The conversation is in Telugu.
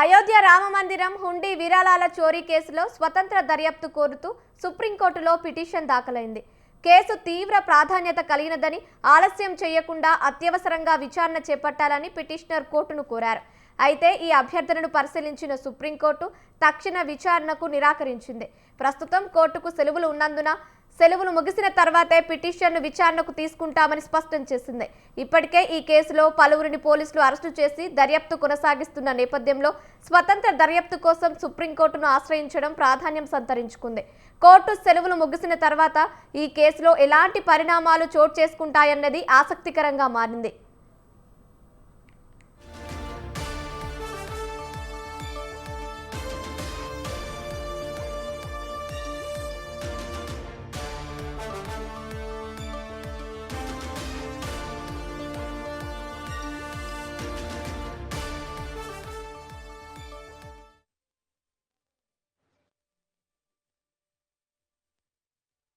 అయోధ్య రామ మందిరం హుండీ విరాళాల చోరీ కేసులో స్వతంత్ర దర్యాప్తు కోరుతూ సుప్రీంకోర్టులో పిటిషన్ దాఖలైంది. కేసు తీవ్ర ప్రాధాన్యత కలిగినదని, ఆలస్యం చేయకుండా అత్యవసరంగా విచారణ చేపట్టాలని పిటిషనర్ కోర్టును కోరారు. అయితే ఈ అభ్యర్థనను పరిశీలించిన సుప్రీంకోర్టు తక్షణ విచారణకు నిరాకరించింది. ప్రస్తుతం కోర్టుకు సెలవులు ఉన్నందున సెలవులు ముగిసిన తర్వాతే పిటిషన్ను విచారణకు తీసుకుంటామని స్పష్టం చేసింది. ఇప్పటికే ఈ కేసులో పలువురిని పోలీసులు అరెస్టు చేసి దర్యాప్తు కొనసాగిస్తున్న నేపథ్యంలో స్వతంత్ర దర్యాప్తు కోసం సుప్రీంకోర్టును ఆశ్రయించడం ప్రాధాన్యం సంతరించుకుంది. కోర్టు సెలవులు ముగిసిన తర్వాత ఈ కేసులో ఎలాంటి పరిణామాలు చోటు చేసుకుంటాయన్నది ఆసక్తికరంగా మారింది.